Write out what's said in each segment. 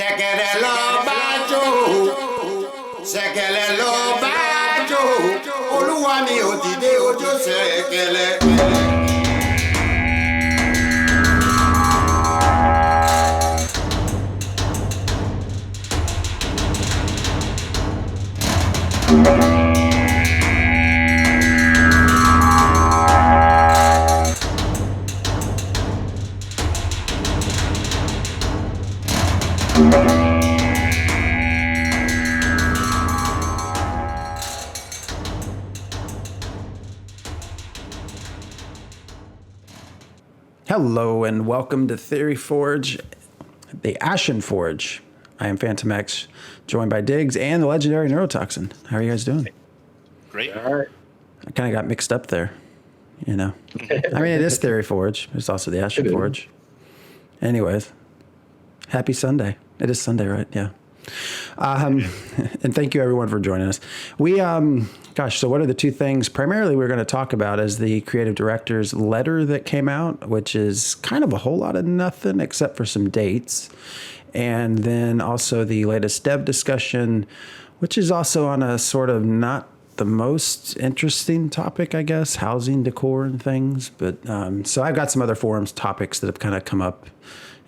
Ṣẹ̀kẹ̀rẹ̀ lọ bá jó, ṣẹ̀kẹ̀rẹ̀ lọ bá jó, olúwa mi ò dìde ojó ṣẹ̀kẹ̀rẹ̀. Hello and welcome to Theory Forge, the Ashen Forge. I am Phantom X, joined by Diggs and the legendary Neurotoxin. How are you guys doing? Great. All right. I kind of got mixed up there, you know. I mean, it is Theory Forge. It's also the Ashen Forge. Anyways, happy Sunday. It is Sunday, right? Yeah. And thank you everyone for joining us. We, so what are the two things primarily we're going to talk about is the creative director's letter that came out, which is kind of a whole lot of nothing except for some dates. And then also the latest dev discussion, which is also on a sort of not the most interesting topic, I guess, housing decor and things. But so I've got some other forums topics that have kind of come up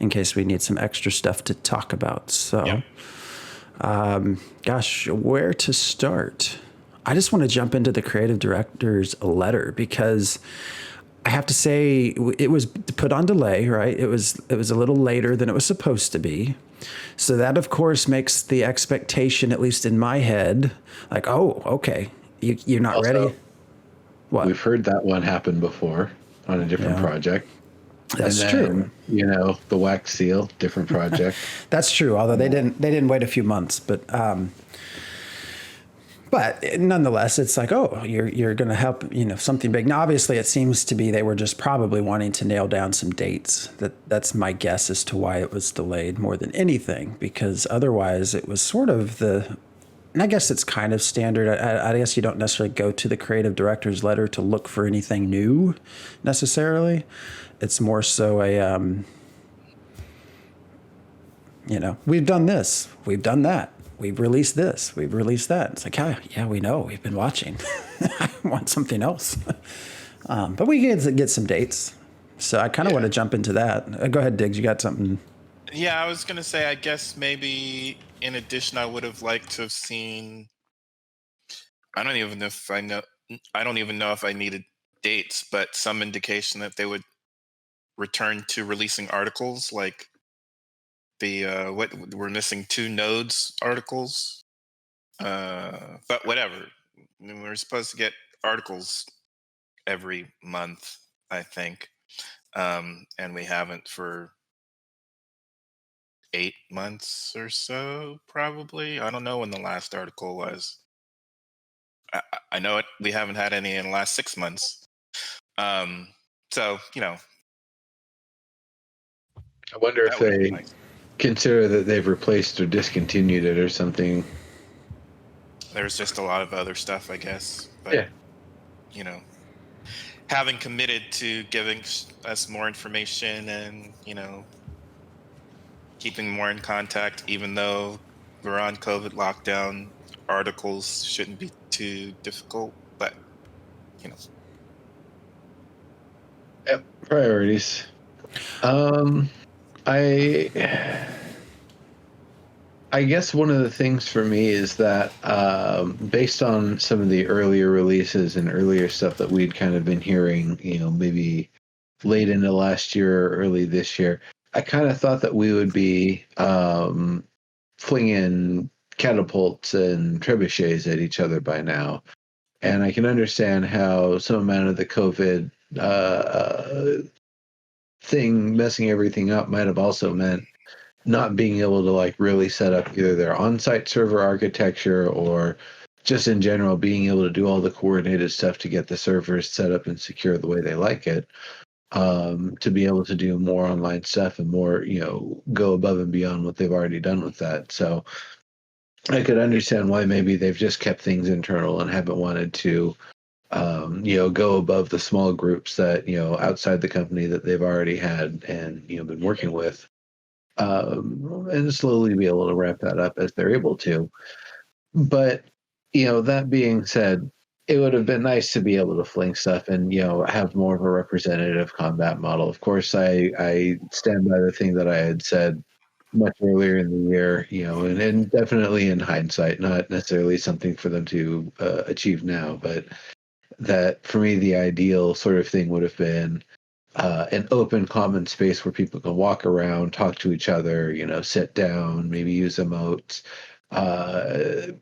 in case we need some extra stuff to talk about. So. Yep. Where to start? I just want to jump into the creative director's letter because I have to say it was put on delay, right? It was a little later than it was supposed to be. So that, of course, makes the expectation, at least in my head, like, oh, okay, you're not Also, ready. What? We've heard that one happen before on a different project. That's true. You know, the wax seal, different project. That's true. Although they didn't wait a few months, but nonetheless, it's like, oh, you're going to help, something big. Now, obviously, it seems to be they were just probably wanting to nail down some dates. That's my guess as to why it was delayed more than anything, because otherwise it was sort of and I guess it's kind of standard. I guess you don't necessarily go to the creative director's letter to look for anything new necessarily. It's more so we've done this, we've done that, we've released this, we've released that. It's like, yeah, we know, we've been watching. I want something else. But we get some dates. So I kind of want to jump into that. Go ahead, Diggs, you got something? Yeah, I was going to say, I guess maybe in addition, I would have liked to have seen, I don't even know if I needed dates, but some indication that they would return to releasing articles like what we're missing 2 nodes articles. But whatever. I mean, we're supposed to get articles every month, I think. And we haven't for 8 months or so, probably. I don't know when the last article was. I know it. We haven't had any in the last 6 months. So, I wonder if they consider that they've replaced or discontinued it or something. There's just a lot of other stuff, I guess. But, having committed to giving us more information and, keeping more in contact, even though we're on COVID lockdown, articles shouldn't be too difficult. But, Yep, priorities. I guess one of the things for me is that based on some of the earlier releases and earlier stuff that we'd kind of been hearing, maybe late into last year or early this year, I kind of thought that we would be flinging catapults and trebuchets at each other by now. And I can understand how some amount of the COVID thing messing everything up might have also meant not being able to really set up either their on-site server architecture or just in general being able to do all the coordinated stuff to get the servers set up and secure the way they like it, to be able to do more online stuff and more, go above and beyond what they've already done with that. So I could understand why maybe they've just kept things internal and haven't wanted to go above the small groups that, outside the company that they've already had and, been working with. and slowly be able to ramp that up as they're able to. But that being said, it would have been nice to be able to fling stuff and have more of a representative combat model. Of course, I stand by the thing that I had said much earlier in the year, and definitely in hindsight, not necessarily something for them to achieve now, but that for me the ideal sort of thing would have been an open common space where people can walk around, talk to each other, sit down, maybe use emotes, uh,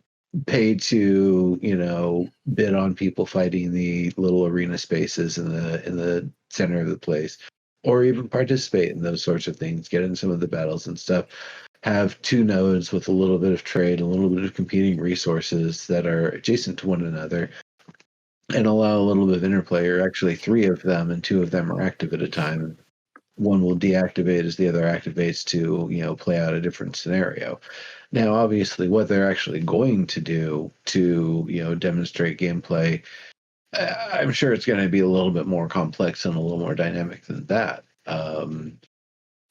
pay to, bid on people fighting the little arena spaces in the center of the place, or even participate in those sorts of things, get in some of the battles and stuff. Have two nodes with a little bit of trade, a little bit of competing resources that are adjacent to one another, and allow a little bit of interplay, or actually three of them, and two of them are active at a time. One will deactivate as the other activates to, play out a different scenario. Now, obviously, what they're actually going to do to, demonstrate gameplay, I'm sure it's going to be a little bit more complex and a little more dynamic than that.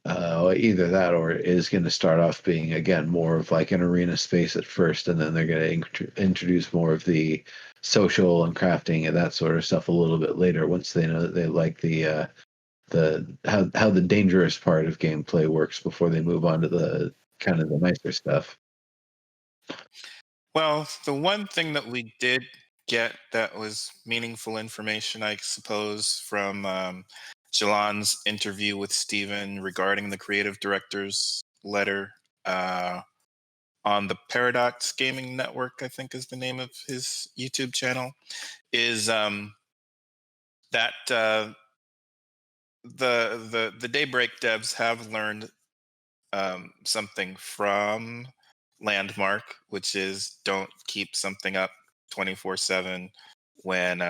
Either that, or it is going to start off being, again, more of like an arena space at first, and then they're going to introduce more of the social and crafting and that sort of stuff a little bit later, once they know that they like the how the dangerous part of gameplay works before they move on to the kind of the nicer stuff. Well, the one thing that we did get that was meaningful information, I suppose, from Jalan's interview with Steven regarding the creative director's letter on the Paradox Gaming Network, I think is the name of his YouTube channel, is that the Daybreak devs have learned something from Landmark, which is don't keep something up 24/7 when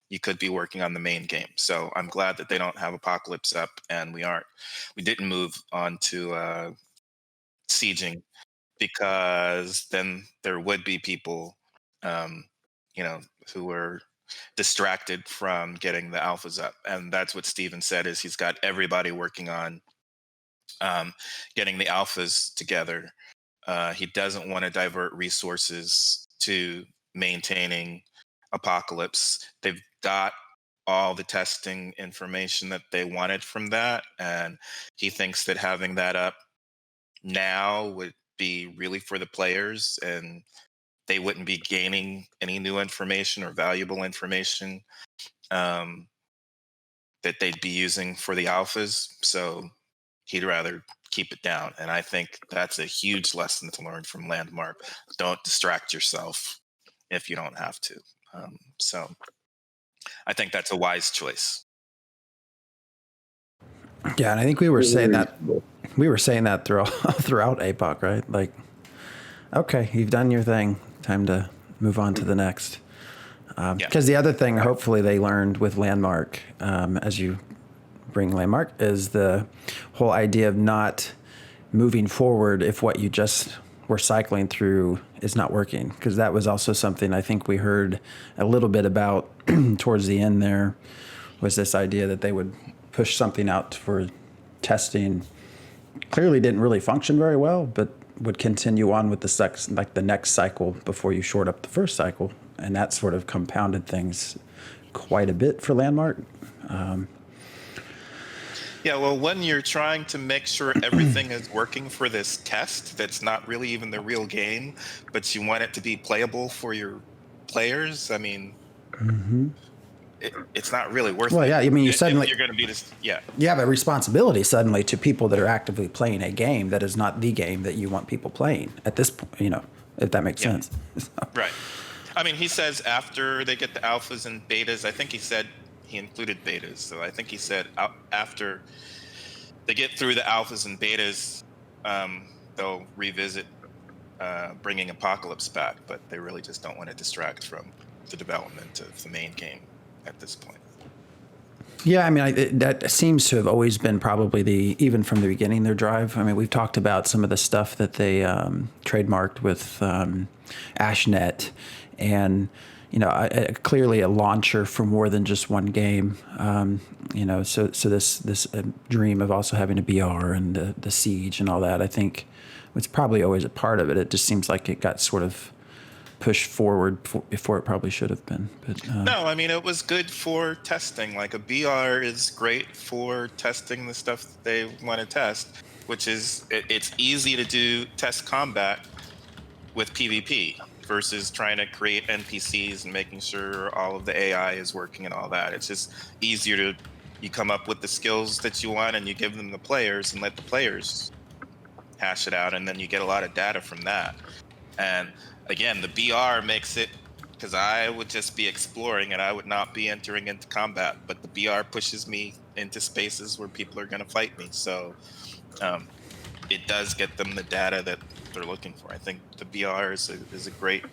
you could be working on the main game. So I'm glad that they don't have Apocalypse up, and we didn't move on to sieging, because then there would be people, um, who were distracted from getting the alphas up, and that's what Steven said, is he's got everybody working on getting the alphas together. He doesn't want to divert resources to maintaining Apocalypse. They've got all the testing information that they wanted from that, and he thinks that having that up now would be really for the players, and they wouldn't be gaining any new information or valuable information um, that they'd be using for the alphas. So he'd rather keep it down. And I think that's a huge lesson to learn from Landmark. Don't distract yourself if you don't have to. So I think that's a wise choice. Yeah, and I think we were saying that throughout APOC, right? Like, okay, you've done your thing. Time to move on to the next. Because the other thing, hopefully, they learned with Landmark, as you bring Landmark, is the whole idea of not moving forward if what you just were cycling through is not working. Because that was also something I think we heard a little bit about towards the end there, was this idea that they would push something out for testing. Clearly didn't really function very well, but would continue on with the next cycle before you short up the first cycle. And that sort of compounded things quite a bit for Landmark. Yeah, well, when you're trying to make sure everything is working for this test that's not really even the real game, but you want it to be playable for your players, I mean, it's not really worth it. Well, yeah, I mean, you're going to be this, yeah. You have a responsibility suddenly to people that are actively playing a game that is not the game that you want people playing at this point, if that makes sense. Right. I mean, he says after they get the alphas and betas, I think he said he included betas. So I think he said after they get through the alphas and betas, they'll revisit bringing Apocalypse back, but they really just don't want to distract from the development of the main game at this point. Yeah, I mean, that seems to have always been probably even from the beginning, their drive. I mean, we've talked about some of the stuff that they trademarked with AshNet, and clearly a launcher for more than just one game. So this dream of also having a BR and the Siege and all that, I think was probably always a part of it. It just seems like it got sort of pushed forward before it probably should have been. But No, I mean, it was good for testing. Like a BR is great for testing the stuff that they want to test, which is it's easy to do test combat with PvP versus trying to create NPCs and making sure all of the AI is working and all that. It's just easier to you come up with the skills that you want and you give them the players and let the players hash it out, and then you get a lot of data from that. And again, the BR makes it, because I would just be exploring and I would not be entering into combat, but the BR pushes me into spaces where people are going to fight me. So it does get them the data that they're looking for. I think the BR is a great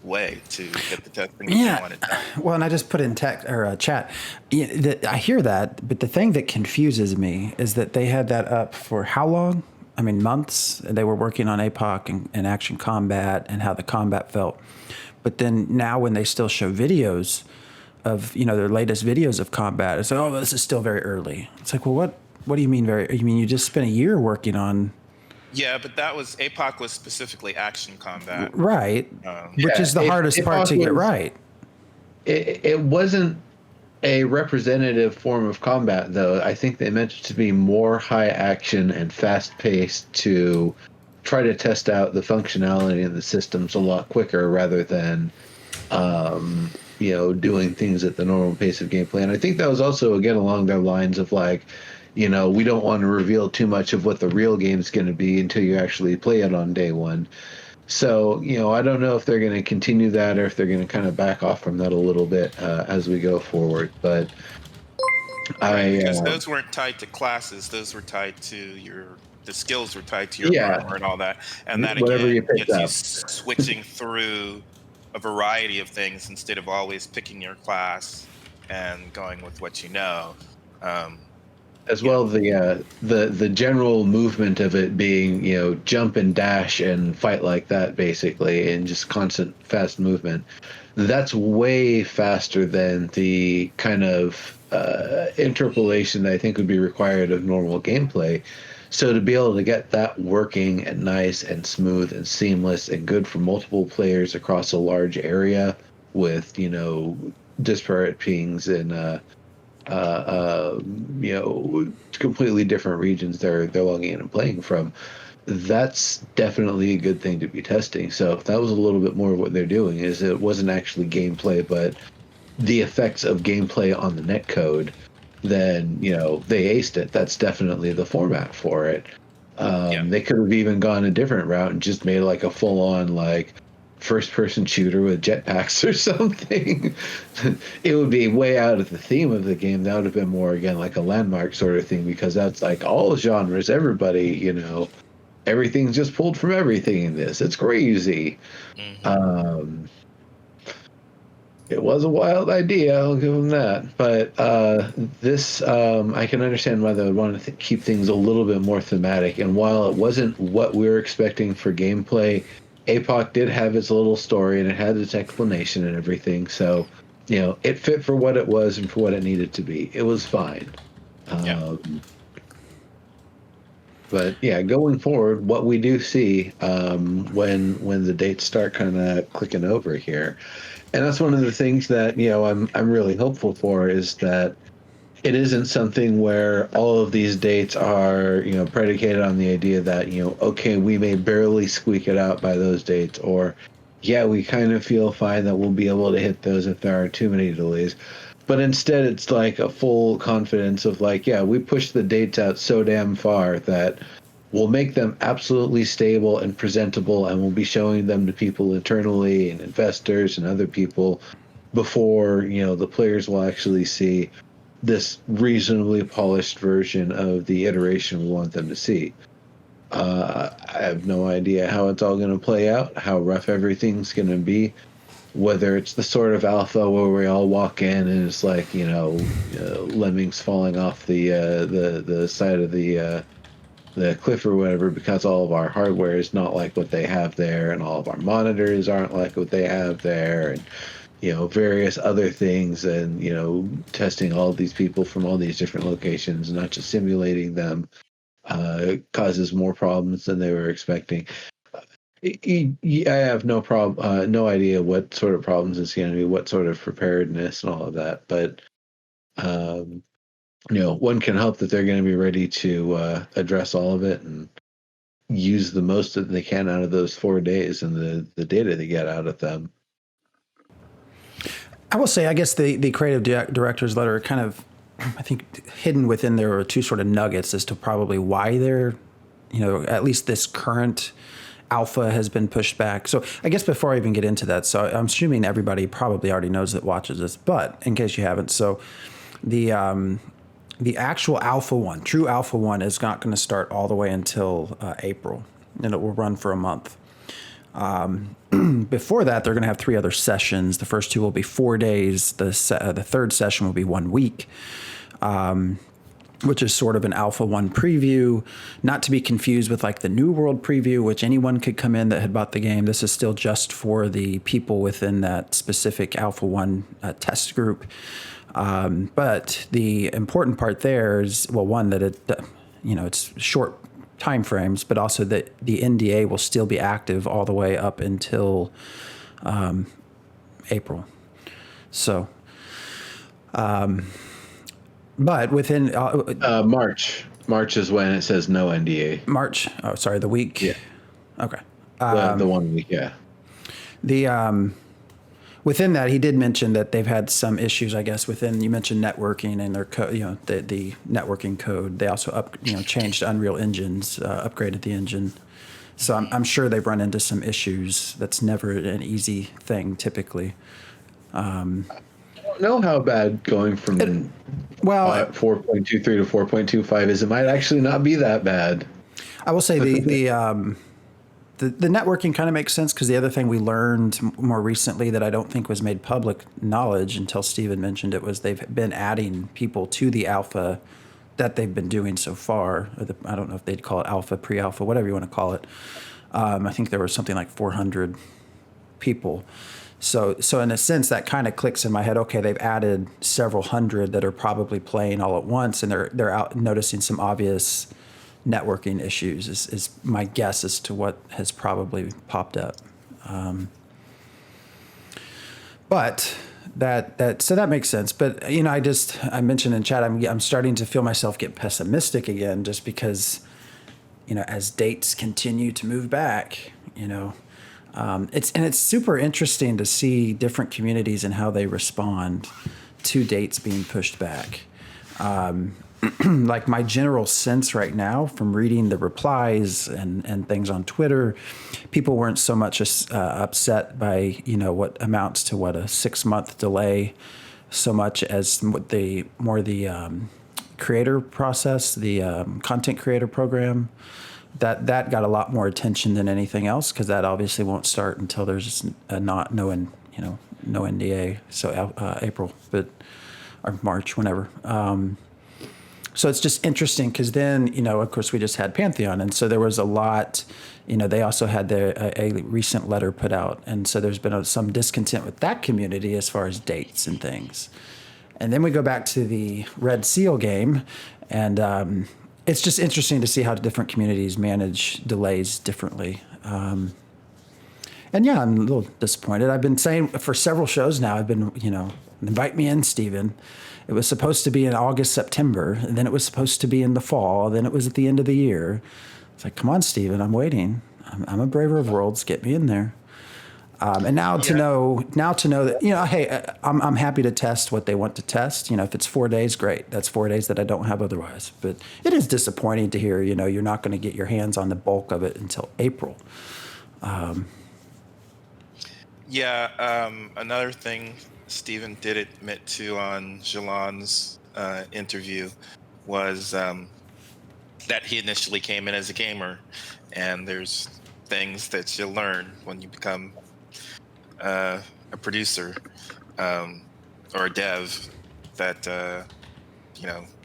way to get the testing that they wanted done. Well, and I just put in text or chat. I hear that, but the thing that confuses me is that they had that up for how long? I mean, months. They were working on APOC and action combat and how the combat felt. But then now when they still show videos of, their latest videos of combat, it's like, oh, this is still very early. It's like, well, what do you mean you mean you just spent a year working on? Yeah, but APOC was specifically action combat. Right. Which is the hardest part to get right. It wasn't a representative form of combat, though. I think they meant it to be more high action and fast paced to try to test out the functionality of the systems a lot quicker rather than, doing things at the normal pace of gameplay. And I think that was also, again, along their lines of like, we don't want to reveal too much of what the real game's going to be until you actually play it on day one. So, I don't know if they're going to continue that or if they're going to kind of back off from that a little bit as we go forward. But because those weren't tied to classes; those were tied to the skills were tied to your armor and all that. And that again gets you switching through a variety of things instead of always picking your class and going with what you know. As well, the general movement of it being, jump and dash and fight like that, basically, and just constant fast movement. That's way faster than the kind of interpolation that I think would be required of normal gameplay. So to be able to get that working and nice and smooth and seamless and good for multiple players across a large area with, disparate pings and completely different regions they're logging in and playing from, that's definitely a good thing to be testing. So that was a little bit more of what they're doing, is it wasn't actually gameplay, but the effects of gameplay on the netcode, then, they aced it. That's definitely the format for it. They could have even gone a different route and just made like a full-on like first-person shooter with jetpacks or something. It would be way out of the theme of the game. That would have been more, again, like a landmark sort of thing, because that's like all genres, everybody, everything's just pulled from everything in this. It's crazy. Mm-hmm. It was a wild idea, I'll give them that. But this, I can understand why they would want to keep things a little bit more thematic. And while it wasn't what we were expecting for gameplay, APOC did have its little story and it had its explanation and everything. So, it fit for what it was and for what it needed to be. It was fine. But yeah, going forward, what we do see when the dates start kind of clicking over here, and that's one of the things that I'm really hopeful for, is that it isn't something where all of these dates are, predicated on the idea that, okay, we may barely squeak it out by those dates, or, yeah, we kind of feel fine that we'll be able to hit those if there aren't too many delays. But instead, it's like a full confidence of like, yeah, we push the dates out so damn far that we'll make them absolutely stable and presentable, and we'll be showing them to people internally and investors and other people before, the players will actually see this reasonably polished version of the iteration we want them to see. I have no idea how it's all going to play out, how rough everything's going to be, whether it's the sort of alpha where we all walk in and it's like, lemmings falling off the side of the cliff or whatever, because all of our hardware is not like what they have there, and all of our monitors aren't like what they have there, and various other things, and testing all of these people from all these different locations, not just simulating them, causes more problems than they were expecting. I have no idea what sort of problems it's going to be, what sort of preparedness and all of that, but one can hope that they're going to be ready to address all of it and use the most that they can out of those 4 days and the data they get out of them. I will say, I guess the creative director's letter kind of, I think, hidden within there are two sort of nuggets as to probably why they're, at least this current alpha has been pushed back. So I guess before I even get into that, so I'm assuming everybody probably already knows that watches this, but in case you haven't, so the actual Alpha 1, true Alpha 1, is not going to start all the way until April, and it will run for a month. Before that, they're going to have 3 other sessions. The first 2 will be 4 days. The third session will be 1 week, which is sort of an Alpha 1 preview, not to be confused with like the New World preview, which anyone could come in that had bought the game. This is still just for the people within that specific Alpha 1 test group. But the important part there is, well, one, that it's short time frames, but also that the NDA will still be active all the way up until April. So, but within March is when it says no NDA. March. Oh, sorry, the week. Yeah. Okay. The 1 week. Yeah. The within that, he did mention that they've had some issues, I guess, within, you mentioned networking and their code, the networking code. They also changed Unreal engines, upgraded the engine. So I'm sure they've run into some issues. That's never an easy thing, typically. I don't know how bad going from 4.23 to 4.25 is. It might actually not be that bad. I will say the networking kind of makes sense, because the other thing we learned more recently that I don't think was made public knowledge until Steven mentioned it was they've been adding people to the alpha that they've been doing so far. I don't know if they'd call it alpha, pre-alpha, whatever you want to call it. I think there was something like 400 people. So in a sense, that kind of clicks in my head. Okay, they've added several hundred that are probably playing all at once, and they're out noticing some obvious networking issues is my guess as to what has probably popped up. But that makes sense. But I mentioned in chat, I'm starting to feel myself get pessimistic again, just because as dates continue to move back, it's super interesting to see different communities and how they respond to dates being pushed back. Like my general sense right now from reading the replies and things on Twitter, people weren't so much upset by, what amounts to a 6-month delay, so much as the creator process, the content creator program, that got a lot more attention than anything else, because that obviously won't start until there's no NDA. So April, or March, whenever. So it's just interesting, because then, of course, we just had Pantheon. And so there was a lot, they also had a recent letter put out. And so there's been some discontent with that community as far as dates and things. And then we go back to the Red Seal game. And it's just interesting to see how different communities manage delays differently. And yeah, I'm a little disappointed. I've been saying for several shows now, I've been, invite me in, Steven. It was supposed to be in August, September, and then it was supposed to be in the fall, then it was at the end of the year. It's like, come on, Steven, I'm waiting. I'm a braver of worlds. Get me in there. And now to know that, hey, I'm happy to test what they want to test. If it's 4 days, great. That's 4 days that I don't have otherwise. But it is disappointing to hear, you're not going to get your hands on the bulk of it until April. Another thing Steven did admit to on Jalon's interview was that he initially came in as a gamer, and there's things that you learn when you become a producer or a dev, that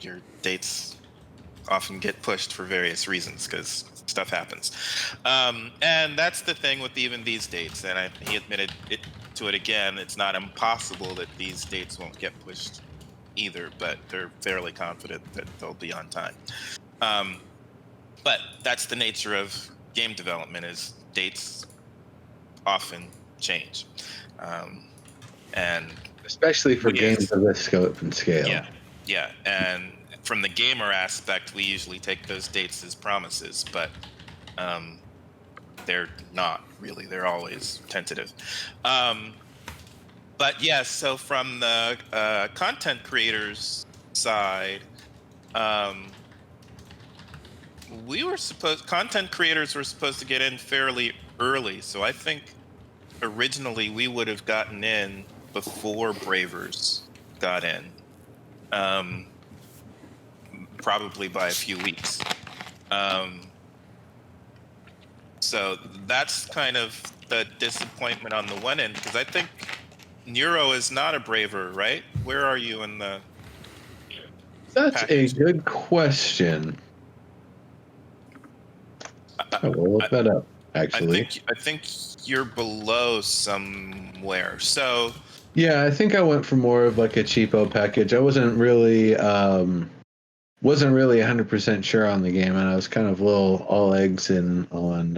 your dates often get pushed for various reasons, because stuff happens. And that's the thing with even these dates, and he admitted it to it again. It's not impossible that these dates won't get pushed either, but they're fairly confident that they'll be on time. But that's the nature of game development, is dates often change. And especially for games of this scope and scale. Yeah. And from the gamer aspect, we usually take those dates as promises, but they're not really. They're always tentative. But yeah, so from the content creators side, content creators were supposed to get in fairly early. So I think originally we would have gotten in before Bravers got in, probably by a few weeks. So that's kind of the disappointment on the one end, because I think Neuro is not a Braver, right? Where are you in the That's package? a good question. I will look that up, actually. I think you're below somewhere. So yeah, I think I went for more of like a cheapo package. I wasn't really 100% sure on the game, and I was kind of all eggs in on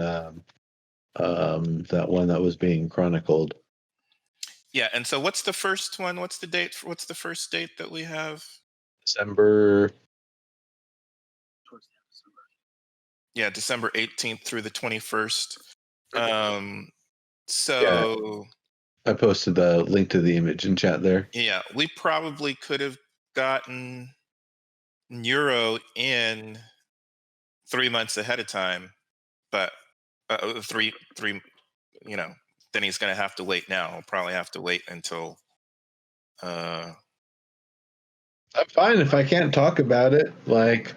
that one that was being chronicled. Yeah, and so what's the first one? What's the date? What's the first date that we have? December. Yeah, December 18th through the 21st. So yeah, I posted the link to the image in chat there. Yeah, we probably could have gotten Neuro in 3 months ahead of time, but three, then he's going to have to wait now. He'll probably have to wait until. I'm fine if I can't talk about it. Like,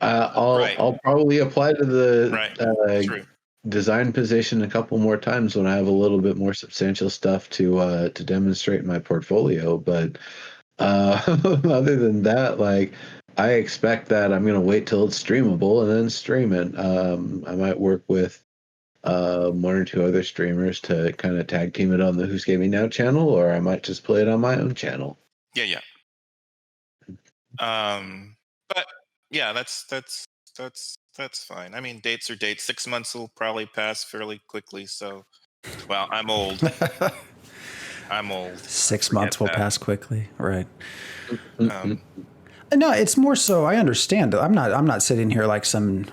I'll probably apply to the design position a couple more times when I have a little bit more substantial stuff to demonstrate my portfolio. But other than that, like, I expect that I'm gonna wait till it's streamable and then stream it. I might work with one or two other streamers to kind of tag team it on the Who's Gaming Now channel, or I might just play it on my own channel. Yeah. But yeah, that's fine. I mean, dates are dates. 6 months will probably pass fairly quickly. So, well, I'm old. 6 months will pass quickly, right? Mm-hmm. No, it's more so. I understand. I'm not sitting here like some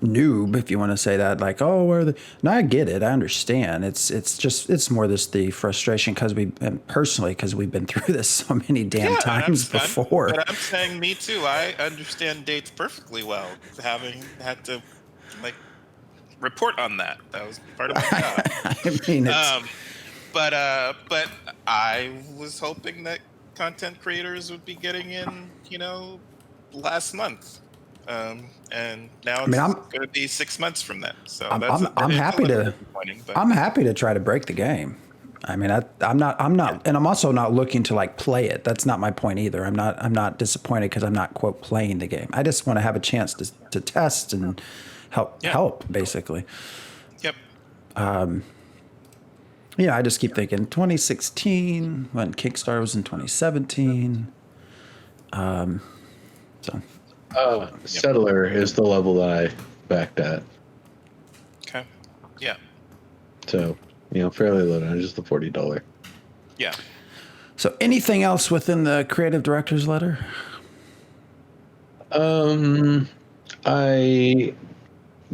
noob, if you want to say that. Like, oh, where the? No, I get it. I understand. It's more the frustration because we've been through this so many damn times before. But I'm saying, me too. I understand dates perfectly well, having had to report on that. That was part of my job. I mean, but I was hoping that content creators would be getting in, last month, and now it's going to be 6 months from then. So I'm happy to. I'm happy to try to break the game. I mean, I'm not, and I'm also not looking to play it. That's not my point either. I'm not disappointed because I'm not quote playing the game. I just want to have a chance to test and help basically. Yep. I just keep thinking 2016 when Kickstarter was in 2017. Settler is the level that I backed at. Okay. Yeah. So, fairly low down, just the $40. Yeah. So anything else within the creative director's letter? I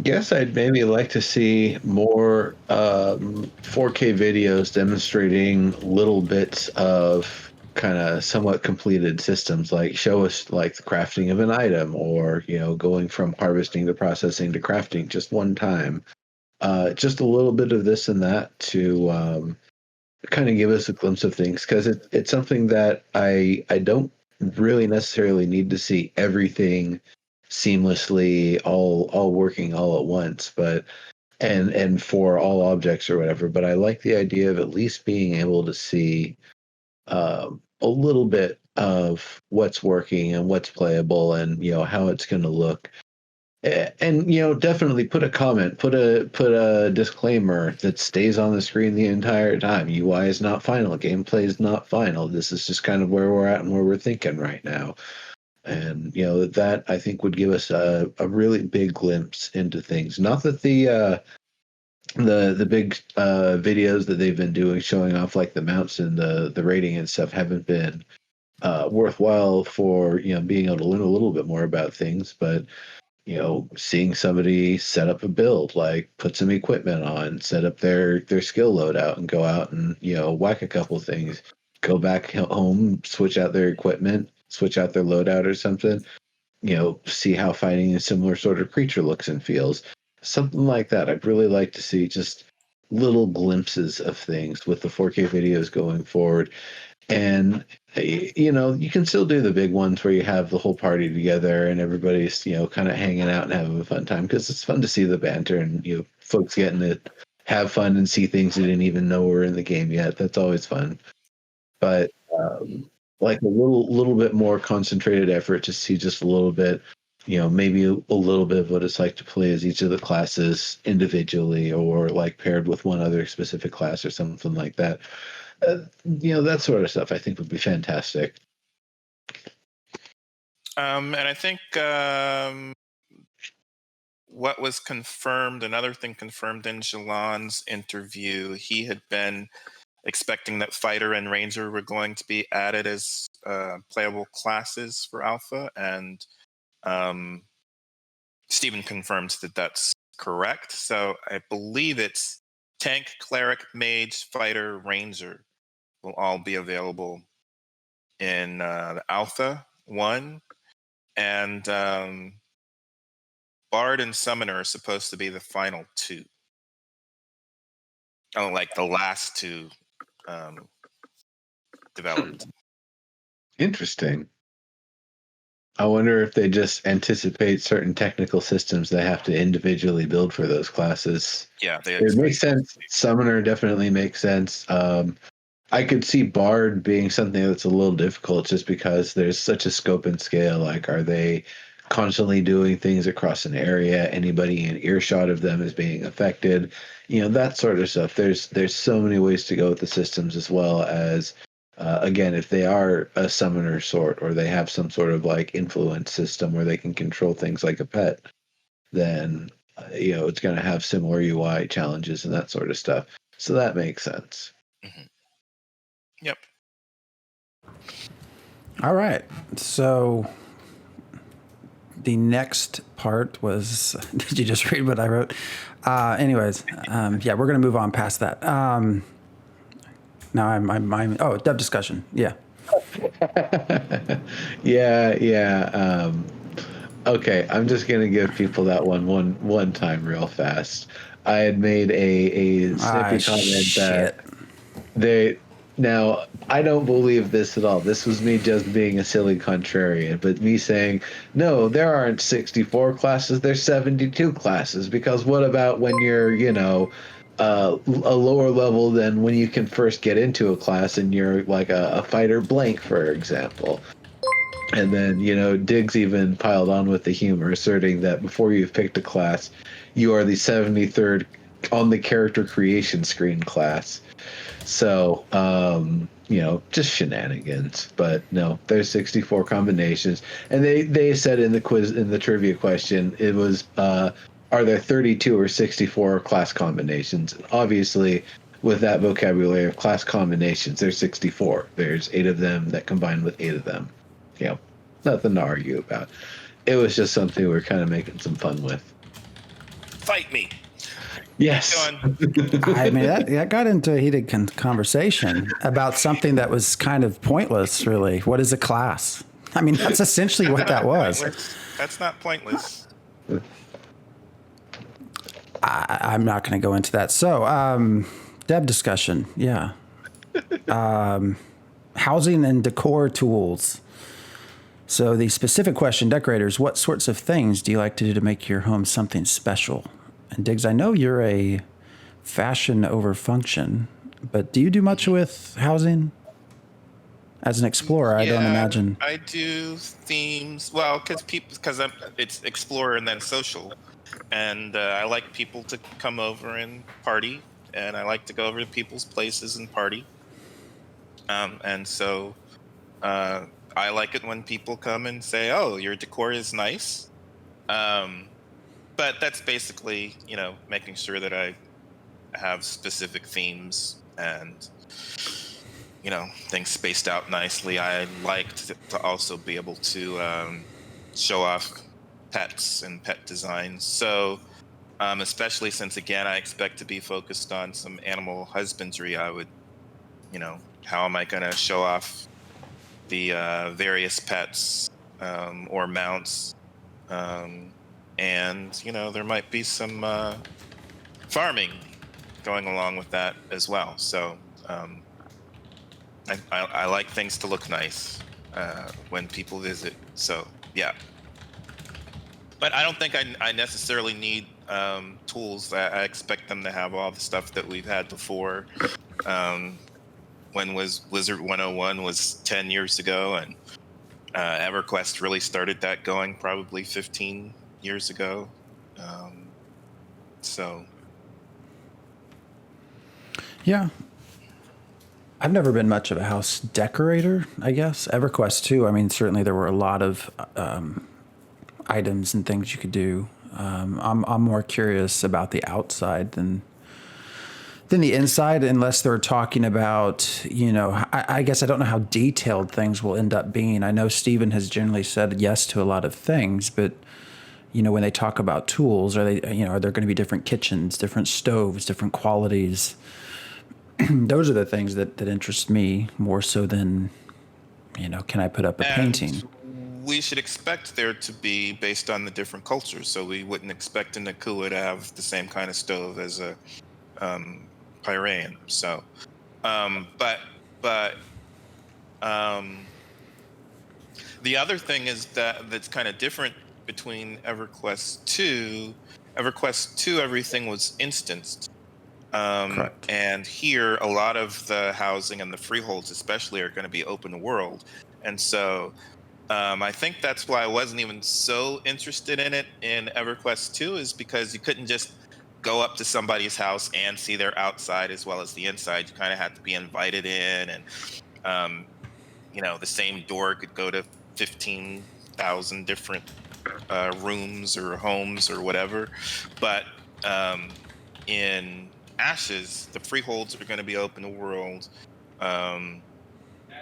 guess I'd maybe like to see more 4K videos demonstrating little bits of kind of somewhat completed systems, like show us the crafting of an item, or going from harvesting to processing to crafting just one time. Just a little bit of this and that to kind of give us a glimpse of things, because it's something that I don't really necessarily need to see everything seamlessly all working all at once, but and for all objects or whatever. But I like the idea of at least being able to see a little bit of what's working and what's playable, and how it's going to look. And definitely put a comment, put a disclaimer that stays on the screen the entire time. UI is not final, gameplay is not final. This is just kind of where we're at and where we're thinking right now. And that I think would give us a really big glimpse into things. Not that the big videos that they've been doing showing off like the mounts and the rating and stuff haven't been worthwhile for being able to learn a little bit more about things, but seeing somebody set up a build, like put some equipment on, set up their skill loadout, and go out and whack a couple things, go back home, switch out their equipment, switch out their loadout or something. See how fighting a similar sort of creature looks and feels, something like that. I'd really like to see just little glimpses of things with the 4K videos going forward. And you can still do the big ones where you have the whole party together and everybody's kind of hanging out and having a fun time, because it's fun to see the banter and folks getting to have fun and see things they didn't even know were in the game yet. That's always fun. But like a little bit more concentrated effort to see just a little bit, maybe a little bit of what it's like to play as each of the classes individually, or like paired with one other specific class or something like that. That sort of stuff I think would be fantastic. And I think what was confirmed, another thing confirmed in Jalan's interview, he had been expecting that Fighter and Ranger were going to be added as playable classes for Alpha, and Stephen confirms that that's correct. So I believe it's Tank, Cleric, Mage, Fighter, Ranger will all be available in the Alpha 1. And Bard and Summoner are supposed to be the final 2. Oh, like the last 2 developed. Interesting. I wonder if they just anticipate certain technical systems they have to individually build for those classes. Yeah, it makes sense. Summoner definitely makes sense. I could see Bard being something that's a little difficult just because there's such a scope and scale. Like, are they constantly doing things across an area? Anybody in earshot of them is being affected? That sort of stuff. There's so many ways to go with the systems, as well as again, if they are a summoner sort, or they have some sort of like influence system where they can control things like a pet, then it's going to have similar UI challenges and that sort of stuff. So that makes sense. Mm-hmm. Yep. All right. So the next part was, did you just read what I wrote? Anyways, yeah, we're going to move on past that. Now I'm dev discussion. Yeah. Yeah. Okay, I'm just going to give people that one time real fast. I had made a snippy comment that now, I don't believe this at all. This was me just being a silly contrarian, but me saying, no, there aren't 64 classes, there's 72 classes, because what about when you're, a lower level than when you can first get into a class and you're like a fighter blank, for example? And then, Diggs even piled on with the humor, asserting that before you've picked a class, you are the 73rd on the character creation screen class. So, just shenanigans. But no, there's 64 combinations. And they said in the quiz, in the trivia question, it was, are there 32 or 64 class combinations? Obviously, with that vocabulary of class combinations, there's 64. There's 8 of them that combine with 8 of them. Nothing to argue about. It was just something we were kind of making some fun with. Fight me. Yes. I mean, that got into a heated conversation about something that was kind of pointless, really. What is a class? I mean, that's essentially what that was. That's not pointless. I'm not going to go into that. So, dev discussion. Yeah. Housing and decor tools. So the specific question, decorators, what sorts of things do you like to do to make your home something special? And Diggs, I know you're a fashion over function, but do you do much with housing? As an explorer, I don't Yeah, imagine. I do themes. Well, because it's explorer and then social, and I like people to come over and party, and I like to go over to people's places and party. And so uh, I like it when people come and say, "Oh, your decor is nice." Um, but that's basically, making sure that I have specific themes and things spaced out nicely. I like to also be able to show off pets and pet designs. So especially since again I expect to be focused on some animal husbandry, I would, how am I going to show off the various pets or mounts? Um, and there might be some farming going along with that as well. So I like things to look nice when people visit. So yeah, but I don't think I necessarily need tools. I expect them to have all the stuff that we've had before. When was Wizard 101 was 10 years ago, and EverQuest really started that going probably 15 years ago. So Yeah. I've never been much of a house decorator, I guess. EverQuest, too. I mean, certainly there were a lot of items and things you could do. I'm more curious about the outside than the inside, unless they're talking about, I guess I don't know how detailed things will end up being. I know Steven has generally said yes to a lot of things, but when they talk about tools, are there going to be different kitchens, different stoves, different qualities? Those are the things that interest me more so than, can I put up a painting? we should expect there to be based on the different cultures. So we wouldn't expect a Nakua to have the same kind of stove as a Piraean. So, but the other thing is that's kind of different between EverQuest 2. EverQuest 2, everything was instanced. Correct. And here, a lot of the housing and the freeholds, especially, are going to be open world. And so I think that's why I wasn't even so interested in it in EverQuest 2, is because you couldn't just go up to somebody's house and see their outside as well as the inside. You kind of had to be invited in, and the same door could go to 15,000 different rooms or homes or whatever. But in Ashes, the freeholds are going to be open world.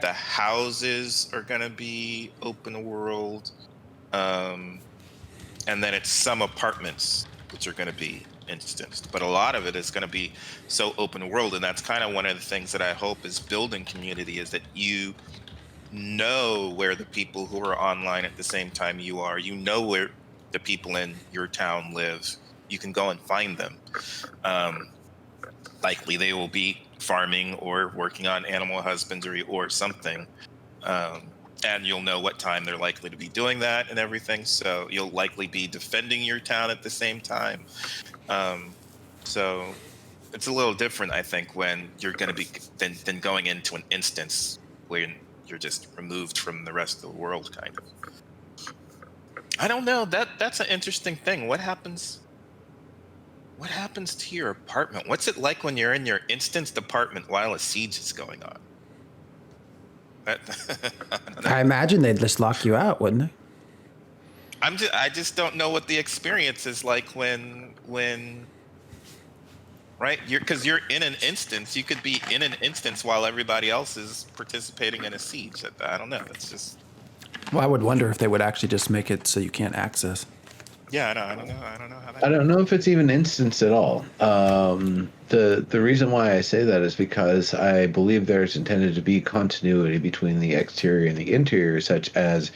The houses are going to be open world. And then it's some apartments which are going to be instanced. But a lot of it is going to be so open world. And that's kind of one of the things that I hope is building community, is that you know where the people who are online at the same time you are, where the people in your town live. You can go and find them. Likely they will be farming or working on animal husbandry or something. And you'll know what time they're likely to be doing that and everything. So you'll likely be defending your town at the same time. So it's a little different, I think, when you're going to be than going into an instance where you're just removed from the rest of the world, kind of. I don't know. That's an interesting thing. What happens to your apartment? What's it like when you're in your instanced apartment while a siege is going on? I imagine they'd just lock you out, wouldn't they? I just don't know what the experience is like when right, because you're in an instance. You could be in an instance while everybody else is participating in a siege. I don't know. It's just. Well, I would wonder if they would actually just make it so you can't access. Yeah, I don't know how that. I don't know if it's even instance at all. The reason why I say that is because I believe there's intended to be continuity between the exterior and the interior, such as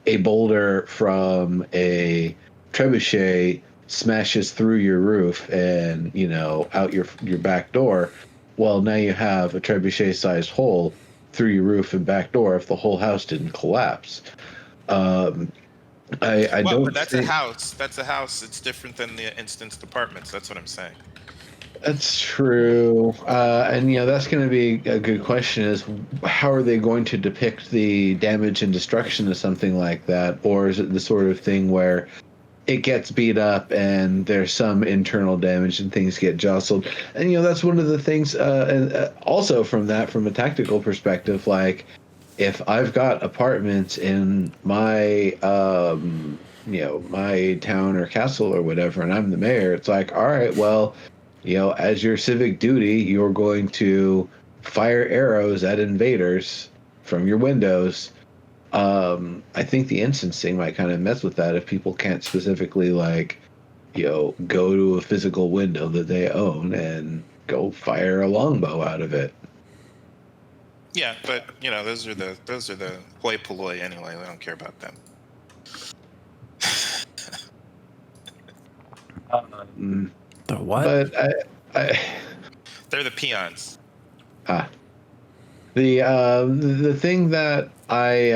a boulder from a trebuchet smashes through your roof and out your back door. Well, now you have a trebuchet-sized hole through your roof and back door if the whole house didn't collapse. But that's a house. That's a house. It's different than the instanced apartments. That's what I'm saying. That's true. And that's going to be a good question: is how are they going to depict the damage and destruction of something like that, or is it the sort of thing where it gets beat up and there's some internal damage and things get jostled? And that's one of the things. And also from a tactical perspective, like if I've got apartments in my my town or castle or whatever, and I'm the mayor, it's like, all right, well, as your civic duty, you're going to fire arrows at invaders from your windows. I think the instancing might kind of mess with that if people can't specifically go to a physical window that they own and go fire a longbow out of it. Yeah, but those are the hoi polloi anyway. We don't care about them. The what? But They're the peons. the thing that I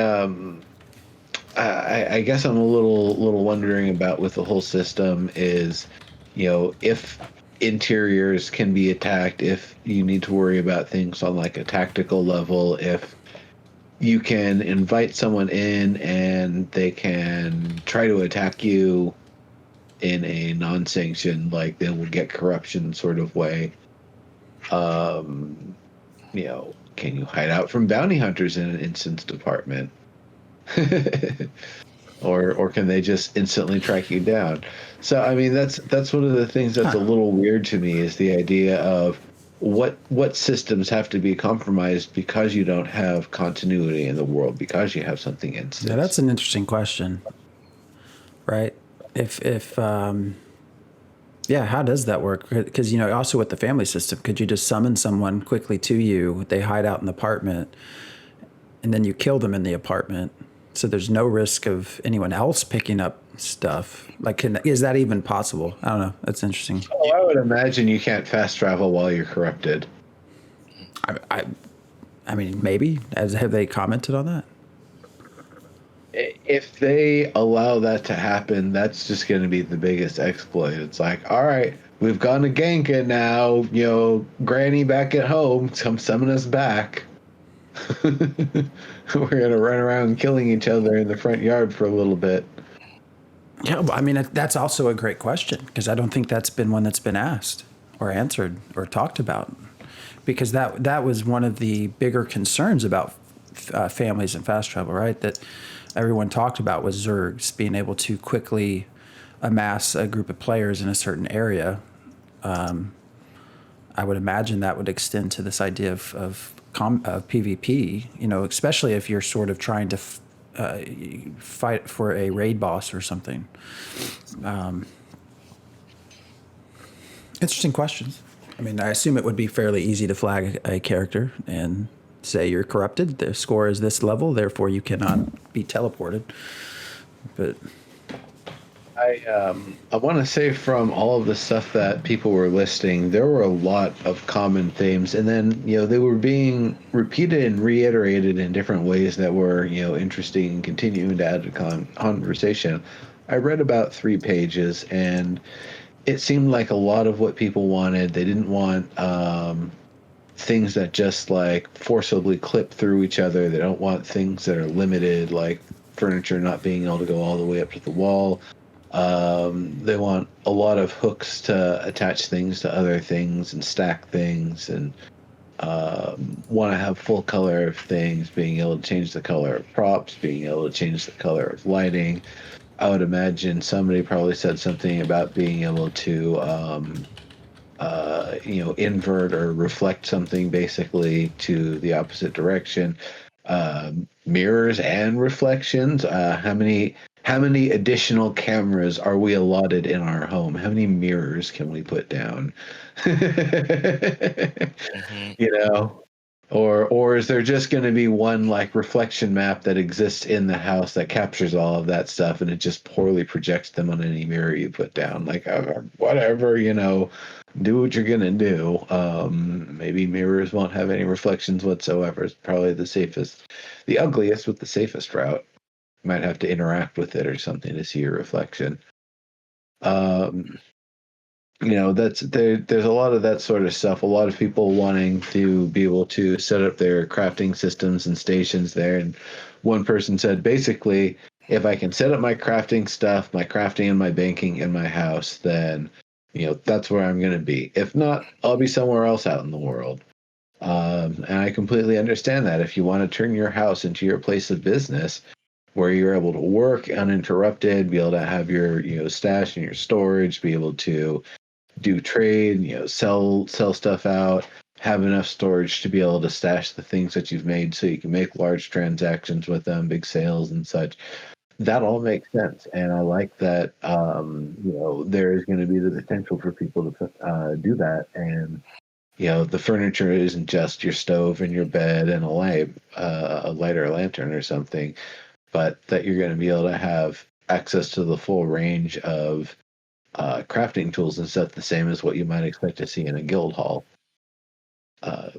guess I'm a little wondering about with the whole system is, if interiors can be attacked, if you need to worry about things on like a tactical level, if you can invite someone in and they can try to attack you in a non-sanctioned, like they will get corruption sort of way. Can you hide out from bounty hunters in an instance department? or can they just instantly track you down? So I mean that's one of the things that's a little weird to me, is the idea of what systems have to be compromised because you don't have continuity in the world, because you have something instant. Yeah, that's an interesting question, right? Yeah, how does that work? Because also with the family system, could you just summon someone quickly to you? They hide out in the apartment, and then you kill them in the apartment, so there's no risk of anyone else picking up stuff. Like, is that even possible? I don't know. That's interesting. Oh, I would imagine you can't fast travel while you're corrupted. I mean, maybe. Have they commented on that? If they allow that to happen, that's just going to be the biggest exploit. It's like, all right, we've gone to Genka now. Granny back at home, come summon us back. We're going to run around killing each other in the front yard for a little bit. Yeah, I mean, that's also a great question, because I don't think that's been one that's been asked or answered or talked about, because that was one of the bigger concerns about families and fast travel, right? That everyone talked about was Zergs being able to quickly amass a group of players in a certain area. I would imagine that would extend to this idea of PvP, especially if you're sort of trying to fight for a raid boss or something. Interesting questions. I mean, I assume it would be fairly easy to flag a character and say you're corrupted. The score is this level, therefore you cannot be teleported. But I want to say, from all of the stuff that people were listing, there were a lot of common themes, and then they were being repeated and reiterated in different ways that were interesting and continuing to add to conversation. I read about 3 pages, and it seemed like a lot of what people wanted. They didn't want things that just like forcibly clip through each other. They don't want things that are limited, like furniture not being able to go all the way up to the wall. They want a lot of hooks to attach things to other things and stack things, and want to have full color of things, being able to change the color of props, being able to change the color of lighting. I would imagine somebody probably said something about being able to invert or reflect something basically to the opposite direction. Mirrors and reflections. How many additional cameras are we allotted in our home? How many mirrors can we put down? Mm-hmm. Or is there just going to be one like reflection map that exists in the house that captures all of that stuff, and it just poorly projects them on any mirror you put down? Like, whatever, do what you're gonna do. Maybe mirrors won't have any reflections whatsoever. It's probably the ugliest with the safest route. Might have to interact with it or something to see your reflection. there's a lot of that sort of stuff. A lot of people wanting to be able to set up their crafting systems and stations there. And one person said, basically, if I can set up my crafting stuff, my crafting and my banking in my house, then that's where I'm going to be. If not, I'll be somewhere else out in the world. And I completely understand that. If you want to turn your house into your place of business, where you're able to work uninterrupted, be able to have your stash and your storage, be able to do trade, sell stuff out, have enough storage to be able to stash the things that you've made so you can make large transactions with them, big sales and such. That all makes sense. And I like that, there is going to be the potential for people to do that. And, the furniture isn't just your stove and your bed and a light or a lantern or something, but that you're going to be able to have access to the full range of crafting tools and stuff, the same as what you might expect to see in a guild hall. I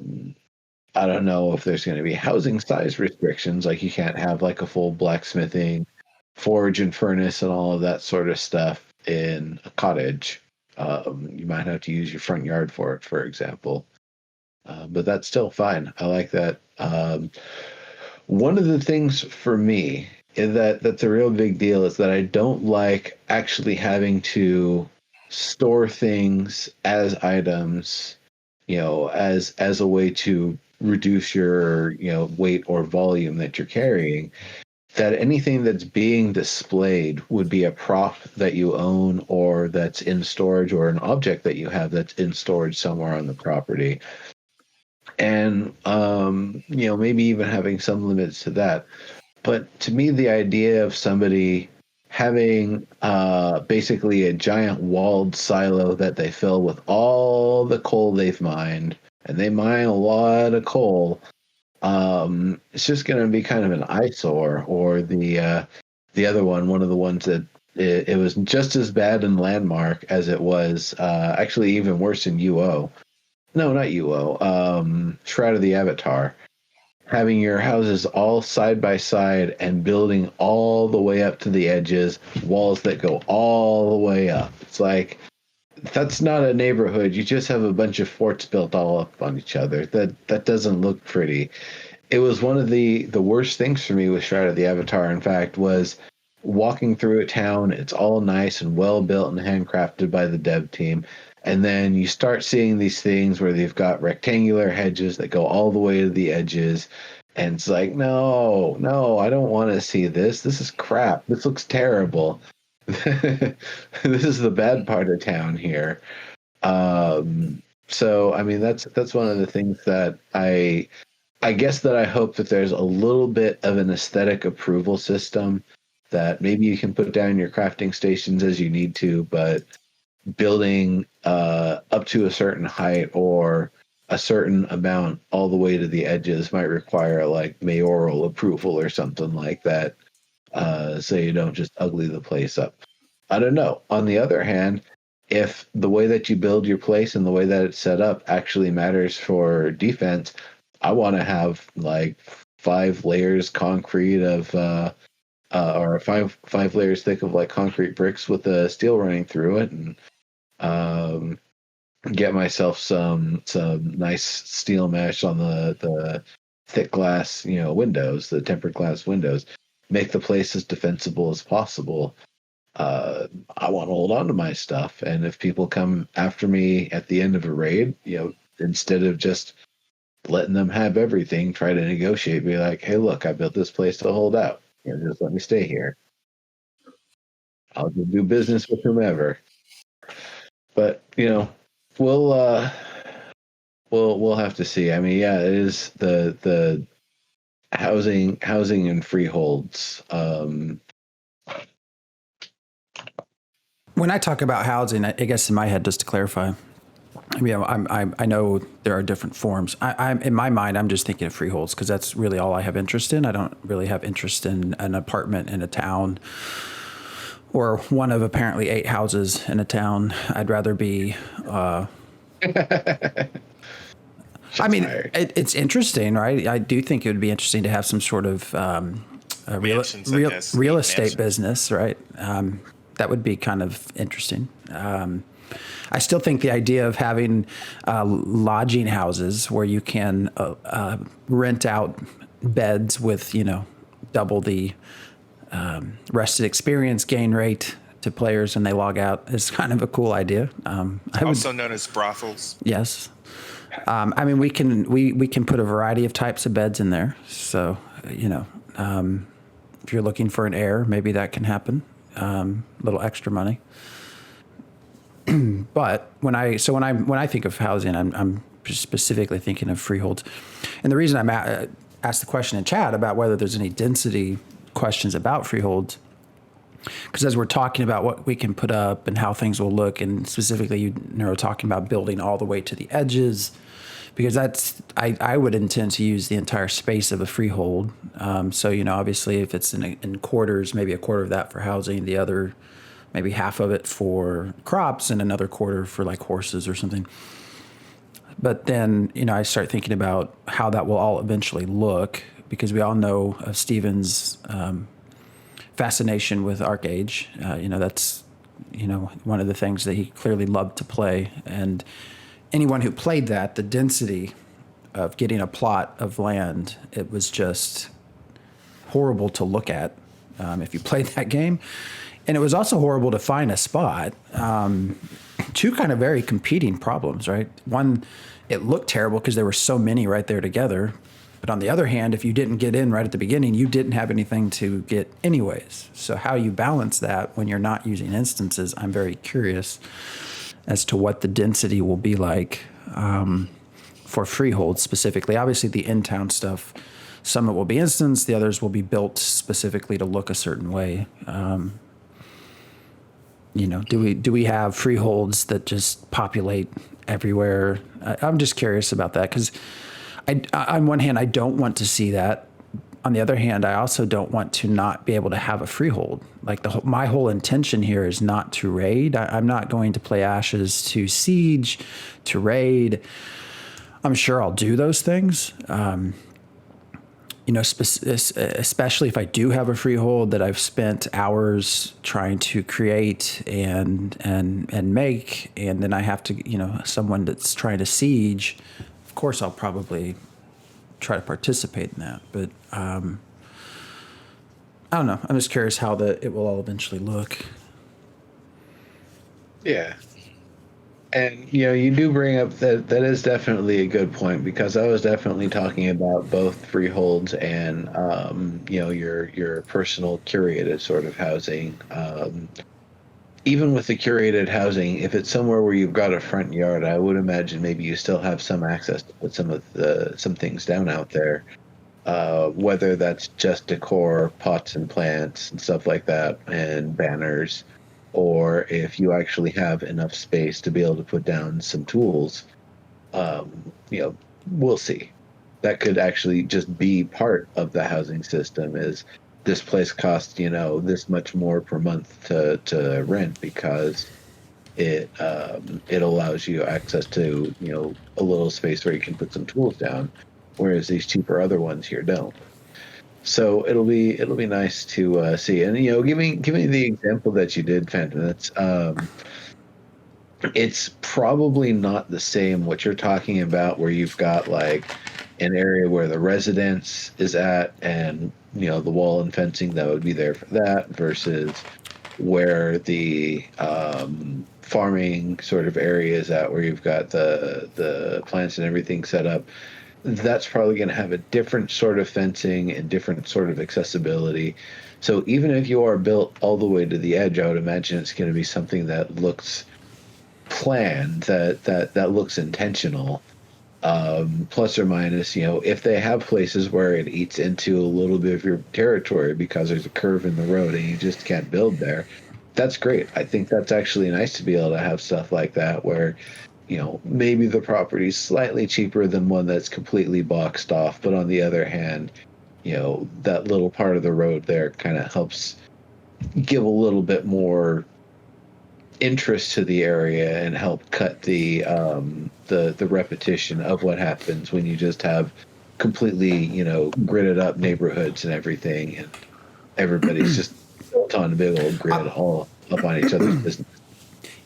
don't know if there's going to be housing size restrictions, like you can't have like a full blacksmithing forge and furnace and all of that sort of stuff in a cottage. You might have to use your front yard for it, for example. But that's still fine. I like that. One of the things for me is that's a real big deal is that I don't like actually having to store things as items, as a way to reduce your, weight or volume that you're carrying. That anything that's being displayed would be a prop that you own or that's in storage, or an object that you have that's in storage somewhere on the property. And, maybe even having some limits to that. But to me, the idea of somebody having basically a giant walled silo that they fill with all the coal they've mined, and they mine a lot of coal, it's just going to be kind of an eyesore. Or the other one of the ones that it was just as bad in Landmark as it was actually even worse in UO. No, not UO. Shroud of the Avatar. Having your houses all side by side and building all the way up to the edges, walls that go all the way up. It's like, that's not a neighborhood. You just have a bunch of forts built all up on each other. That doesn't look pretty. It was one of the worst things for me with Shroud of the Avatar, in fact, was walking through a town. It's all nice and well built and handcrafted by the dev team. And then you start seeing these things where they've got rectangular hedges that go all the way to the edges. And it's like, no, I don't want to see this. This is crap. This looks terrible. This is the bad part of town here. So, I mean, that's one of the things that I guess that I hope that there's a little bit of an aesthetic approval system, that maybe you can put down your crafting stations as you need to, but building up to a certain height or a certain amount all the way to the edges might require like mayoral approval or something like that, so you don't just ugly the place up. I don't know. On the other hand, if the way that you build your place and the way that it's set up actually matters for defense, I want to have like 5 layers concrete of or five layers thick of like concrete bricks with steel running through it, and get myself some nice steel mesh on the thick glass, windows, the tempered glass windows, make the place as defensible as possible. I want to hold on to my stuff, and if people come after me at the end of a raid, instead of just letting them have everything, try to negotiate, be like, hey, look, I built this place to hold out, just let me stay here. I'll do business with whomever. But we'll have to see. I mean, yeah, it is the housing and freeholds. When I talk about housing, I guess in my head, just to clarify, I know there are different forms. I'm in my mind, I'm just thinking of freeholds because that's really all I have interest in. I don't really have interest in an apartment in a town, or one of apparently 8 houses in a town. I'd rather be. I mean, it's interesting, right? I do think it would be interesting to have some sort of real estate business, right? That would be kind of interesting. I still think the idea of having lodging houses where you can rent out beds with, double the rested experience gain rate to players when they log out is kind of a cool idea. Also known as brothels. Yes. We can put a variety of types of beds in there. So, if you're looking for an heir, maybe that can happen. A little extra money. But when I think of housing, I'm specifically thinking of freeholds. And the reason I asked the question in chat about whether there's any density questions about freeholds, because as we're talking about what we can put up and how things will look, and specifically you were talking about building all the way to the edges, because I would intend to use the entire space of a freehold. So obviously if it's in quarters, maybe a quarter of that for housing, the other maybe half of it for crops, and another quarter for like horses or something. But then I start thinking about how that will all eventually look, because we all know of Stephen's fascination with Arcade. That's one of the things that he clearly loved to play. And anyone who played that, the density of getting a plot of land, it was just horrible to look at if you played that game. And it was also horrible to find a spot. Two kind of very competing problems, right? One, it looked terrible because there were so many right there together. But on the other hand, if you didn't get in right at the beginning, you didn't have anything to get anyways. So how you balance that when you're not using instances, I'm very curious as to what the density will be like for freeholds specifically. Obviously, the in-town stuff, some of it will be instance, the others will be built specifically to look a certain way. Do we have freeholds that just populate everywhere? I'm just curious about that, because on one hand, I don't want to see that. On the other hand, I also don't want to not be able to have a freehold. Like my whole intention here is not to raid. I'm not going to play Ashes to siege, to raid. I'm sure I'll do those things. Especially if I do have a freehold that I've spent hours trying to create and make, and then I have to, someone that's trying to siege. Of course, I'll probably try to participate in that, but I don't know. I'm just curious how it will all eventually look. Yeah. And, you do bring up that is definitely a good point, because I was definitely talking about both freeholds and, your personal curated sort of housing. Even with the curated housing, if it's somewhere where you've got a front yard, I would imagine maybe you still have some access to put some things down out there. Whether that's just decor, pots and plants and stuff like that, and banners, or if you actually have enough space to be able to put down some tools, we'll see. That could actually just be part of the housing system, is this place costs, this much more per month to rent, because it allows you access to, a little space where you can put some tools down, whereas these cheaper other ones here don't. So it'll be nice to see. And giving the example that you did, Phantom, that's it's probably not the same what you're talking about, where you've got like an area where the residence is at, and the wall and fencing that would be there for that, versus where the farming sort of area is at, where you've got the plants and everything set up. That's probably going to have a different sort of fencing and different sort of accessibility. So even if you are built all the way to the edge, I would imagine it's going to be something that looks planned, that looks intentional. Plus or minus, if they have places where it eats into a little bit of your territory because there's a curve in the road and you just can't build there, that's great. I think that's actually nice to be able to have stuff like that, where maybe the property's slightly cheaper than one that's completely boxed off, but on the other hand, that little part of the road there kind of helps give a little bit more interest to the area and help cut the repetition of what happens when you just have completely, gridded up neighborhoods and everything, and everybody's just built on a big old grid all up on each other's business.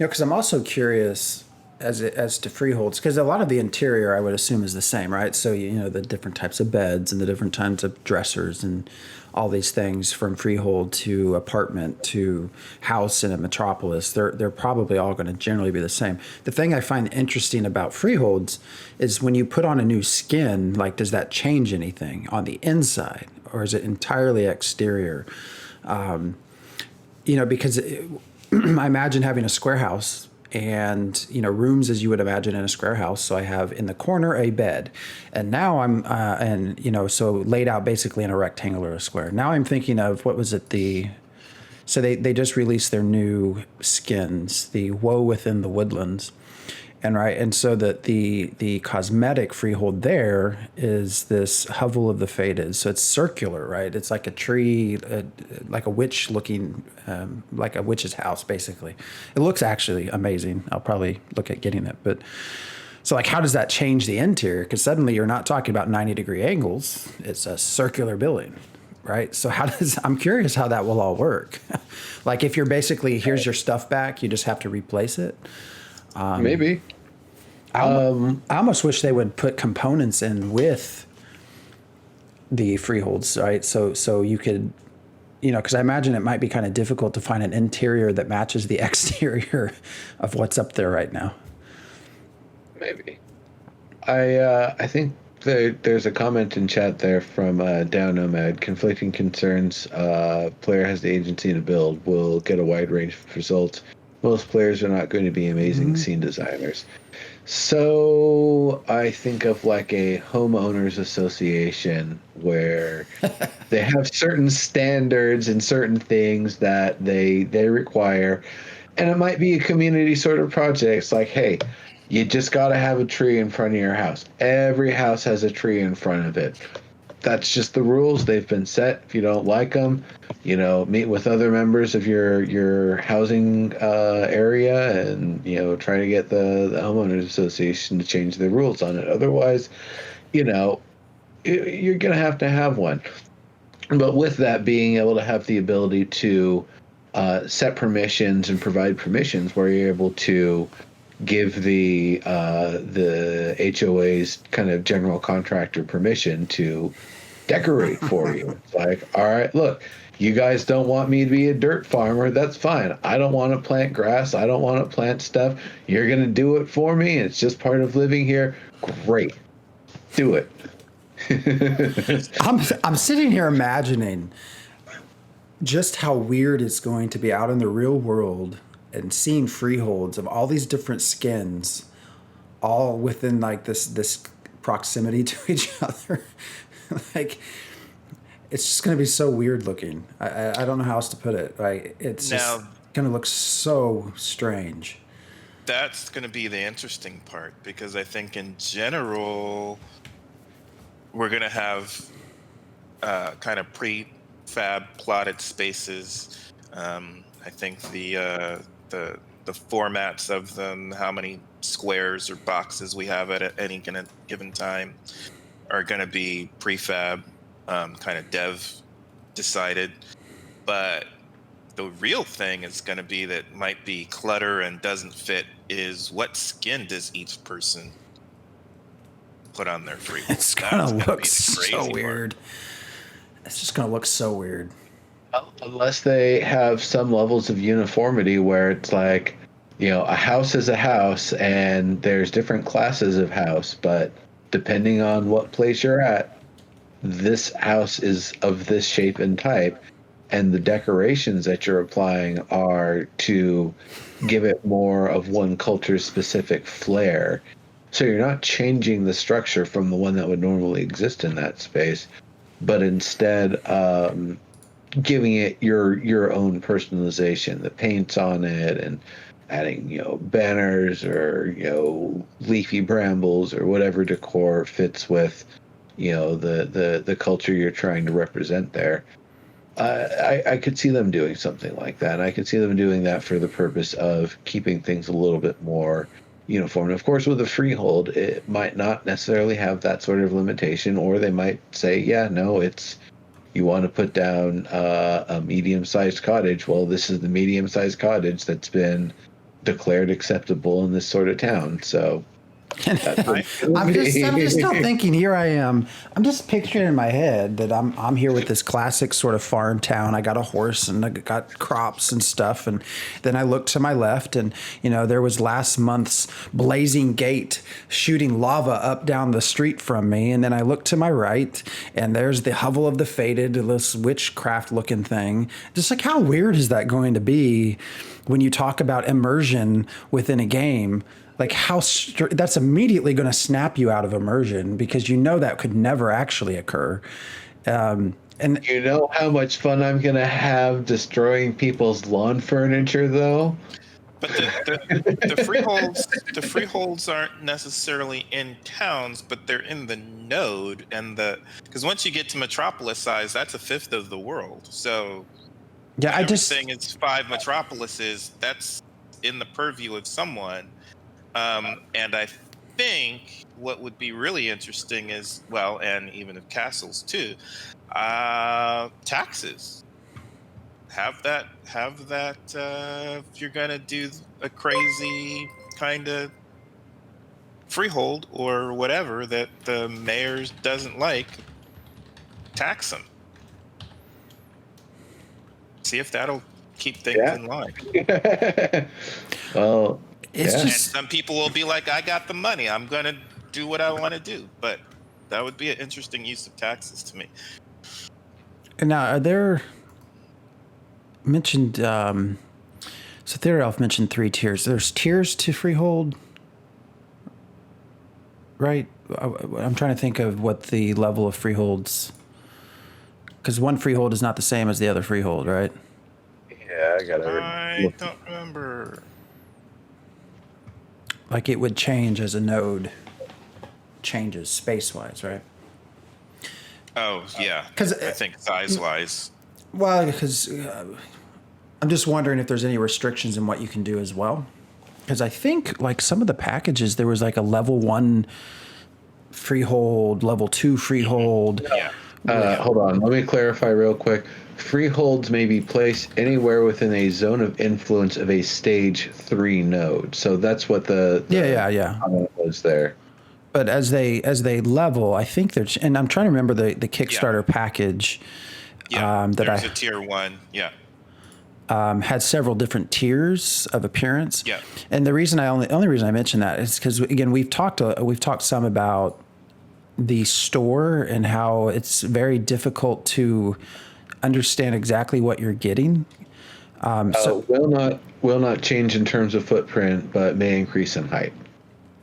because I'm also curious as to freeholds, because a lot of the interior I would assume is the same, right? So the different types of beds and the different types of dressers and all these things from freehold to apartment to house in a metropolis, they're probably all going to generally be the same. The thing I find interesting about freeholds is when you put on a new skin, like does that change anything on the inside, or is it entirely exterior? Because I imagine having a square house and rooms as you would imagine in a square house. So I have in the corner a bed, and now I'm so laid out basically in a rectangle or a square. Now I'm thinking of what was it so they just released their new skins, the Woe Within the Woodlands. And so that the cosmetic freehold there is this Hovel of the Fated. So it's circular, right? It's like a tree, like a witch looking, like a witch's house, basically. It looks actually amazing. I'll probably look at getting it. But so like, how does that change the interior? Because suddenly you're not talking about 90-degree angles. It's a circular building, right? So I'm curious how that will all work. Like if you're basically, here's your stuff back, you just have to replace it. Maybe. I almost wish they would put components in with the freeholds, right? So you could, because I imagine it might be kind of difficult to find an interior that matches the exterior of what's up there right now. Maybe. I think there's a comment in chat there from Down Nomad. Conflicting concerns. Player has the agency to build. Will get a wide range of results. Most players are not going to be amazing scene designers. So I think of like a homeowners association where they have certain standards and certain things that they require. And it might be a community sort of project. It's like, hey, you just got to have a tree in front of your house. Every house has a tree in front of it. That's just the rules. They've been set. If you don't like them, meet with other members of your housing area and, try to get the homeowners association to change their rules on it. Otherwise, you're going to have one. But with that, being able to have the ability to set permissions and provide permissions where you're able to give the HOA's kind of general contractor permission to decorate for you. It's like, all right, look, you guys don't want me to be a dirt farmer. That's fine. I don't want to plant grass. I don't want to plant stuff. You're going to do it for me. It's just part of living here. Great. Do it. I'm sitting here imagining just how weird it's going to be out in the real world and seeing freeholds of all these different skins all within like this proximity to each other. Like it's just going to be so weird looking. I don't know how else to put it. Like it's just going to look so strange. That's going to be the interesting part, because I think in general we're going to have kind of prefab plotted spaces. I think the formats of them, how many squares or boxes we have at any given time, are going to be prefab, kind of dev decided. But the real thing is going to be that might be clutter and doesn't fit is what skin does each person put on their freehold. It's going to look so weird. It's just going to look so weird. Unless they have some levels of uniformity where it's like, a house is a house and there's different classes of house, but depending on what place you're at, this house is of this shape and type, and the decorations that you're applying are to give it more of one culture's specific flair. So you're not changing the structure from the one that would normally exist in that space, but instead giving it your own personalization, the paints on it, and adding banners or leafy brambles or whatever decor fits with the culture you're trying to represent there. I could see them doing something like that. And I could see them doing that for the purpose of keeping things a little bit more uniform. And of course, with a freehold, it might not necessarily have that sort of limitation, or they might say, yeah, no, it's, you want to put down a medium-sized cottage. Well, this is the medium-sized cottage that's been, declared acceptable in this sort of town. So I'm just still thinking. Here I am. I'm just picturing in my head that I'm here with this classic sort of farm town. I got a horse and I got crops and stuff. And then I looked to my left, and there was last month's blazing gate shooting lava up down the street from me. And then I looked to my right, and there's the hovel of the fated, this witchcraft looking thing. Just like, how weird is that going to be when you talk about immersion within a game? Like that's immediately going to snap you out of immersion, because that could never actually occur. And you know how much fun I'm going to have destroying people's lawn furniture, though? But the freeholds aren't necessarily in towns, but they're in the node, because once you get to metropolis size, that's a fifth of the world. So yeah, I just saying it's 5 metropolises. That's in the purview of someone. And I think what would be really interesting is, and even of castles too, taxes. Have that. If you're gonna do a crazy kind of freehold or whatever that the mayor doesn't like, tax them. See if that'll keep things in line. Well. It's And just some people will be like, I got the money, I'm going to do what I want to do. But that would be an interesting use of taxes to me. now. Are there mentioned? So Theodolph mentioned 3 tiers. There's tiers to freehold, right? I'm trying to think of what the level of freeholds, because one freehold is not the same as the other freehold, right? Yeah, I don't remember. Like it would change as a node changes space-wise, right? Oh, yeah. 'Cause, I think size-wise. Well, because I'm just wondering if there's any restrictions in what you can do as well. Because I think like some of the packages, there was like a level 1 freehold, level 2 freehold. Yeah. Hold on. Let me clarify real quick. Freeholds may be placed anywhere within a zone of influence of a stage 3 node. So that's what the comment was there. But as they level, I think there's, and I'm trying to remember the Kickstarter package. Yeah. That There's a tier 1. Yeah. Had several different tiers of appearance. Yeah. And the reason only reason I mention that is because again we've talked some about the store and how it's very difficult to understand exactly what you're getting. So will not change in terms of footprint, but may increase in height.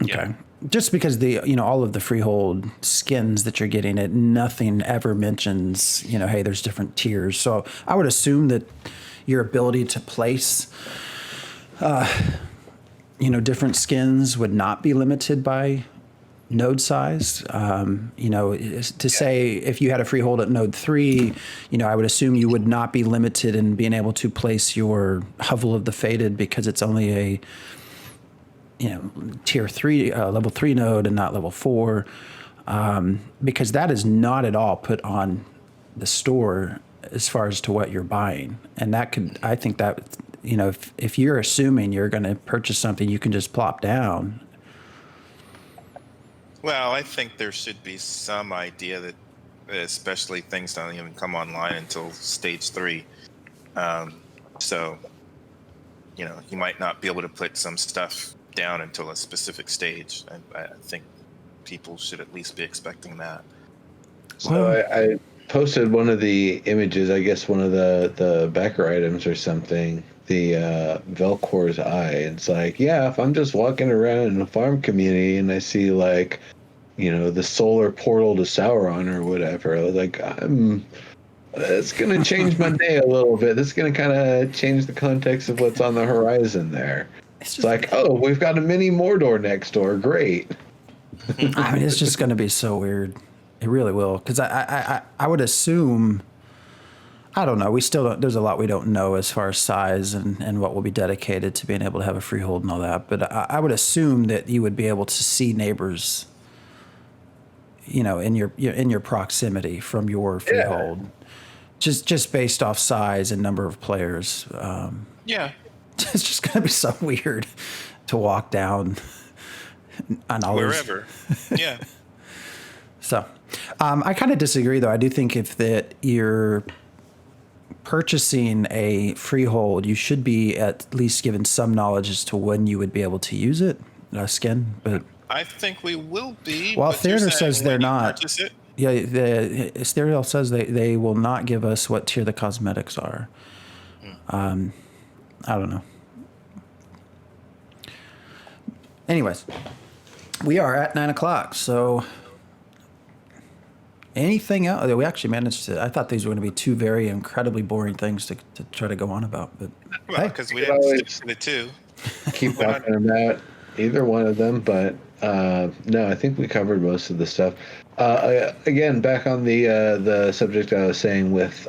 Okay. Yeah. Just because all of the freehold skins that you're getting, nothing ever mentions, hey, there's different tiers. So I would assume that your ability to place, different skins would not be limited by node size. Say if you had a freehold at node 3, I would assume you would not be limited in being able to place your Hovel of the Fated because it's only a tier 3, level 3 node and not level 4, because that is not at all put on the store as far as to what you're buying. And I think that, if you're assuming you're going to purchase something you can just plop down. Well, I think there should be some idea that especially things don't even come online until stage 3. So, you might not be able to put some stuff down until a specific stage. I think people should at least be expecting that. So I posted one of the images, I guess one of the backer items or something, the Velcor's eye. It's like, yeah, if I'm just walking around in a farm community and I see like, the solar portal to Sauron or whatever, like it's going to change my day a little bit. This is going to kind of change the context of what's on the horizon there. It's like, oh, we've got a mini Mordor next door. Great. I mean, it's just going to be so weird. It really will. Because I would assume, I don't know. We still don't, there's a lot we don't know as far as size and what will be dedicated to being able to have a freehold and all that. But I would assume that you would be able to see neighbors, in your proximity from your freehold, just based off size and number of players. Yeah. It's just going to be so weird to walk down on all Wherever. Yeah. So, I kind of disagree, though. I do think if that you're purchasing a freehold, you should be at least given some knowledge as to when you would be able to use it, skin. But I think we will be. well, but you're Theater saying says they're when you not. purchase it? Yeah, the Stereo says they will not give us what tier the cosmetics are. I don't know. Anyways, we are at 9:00, so anything else? We actually managed to. I thought these were going to be two very incredibly boring things to try to go on about, but Well, hey, because we didn't stick to the two. Keep talking about either one of them, but no, I think we covered most of the stuff. Again, back on the subject I was saying with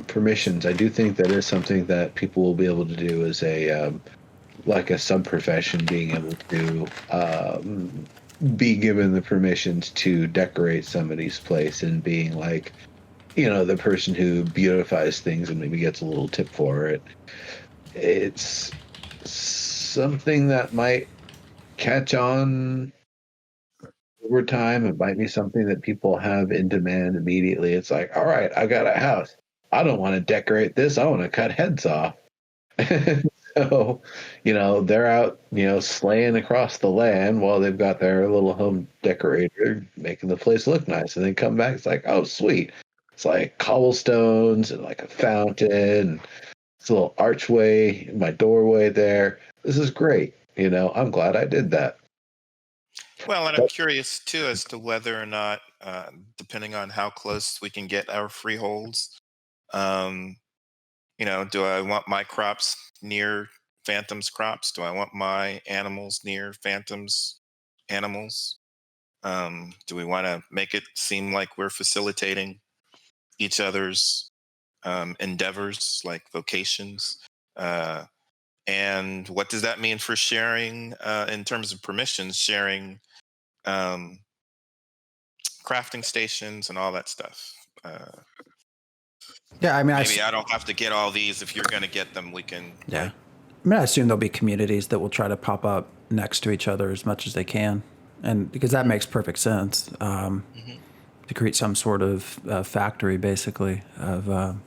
permissions, I do think that is something that people will be able to do as a like a sub profession, being able to be given the permissions to decorate somebody's place and being like, the person who beautifies things and maybe gets a little tip for it. It's something that might catch on over time. It might be something that people have in demand immediately. It's like, all right, I got a house. I don't want to decorate this. I want to cut heads off. So, they're out, slaying across the land while they've got their little home decorator making the place look nice. And then come back, it's like, oh, sweet. It's like cobblestones and like a fountain. It's a little archway in my doorway there. This is great. I'm glad I did that. Well, and I'm curious too as to whether or not, depending on how close we can get our freeholds, do I want my crops near Phantom's crops? Do I want my animals near Phantom's animals? Do we want to make it seem like we're facilitating each other's endeavors, like vocations? And what does that mean for sharing, in terms of permissions, sharing crafting stations and all that stuff? yeah, I mean, Maybe I don't have to get all these. If you're going to get them, we can. yeah. I mean, I assume there'll be communities that will try to pop up next to each other as much as they can, and because that makes perfect sense, to create some sort of factory, basically, of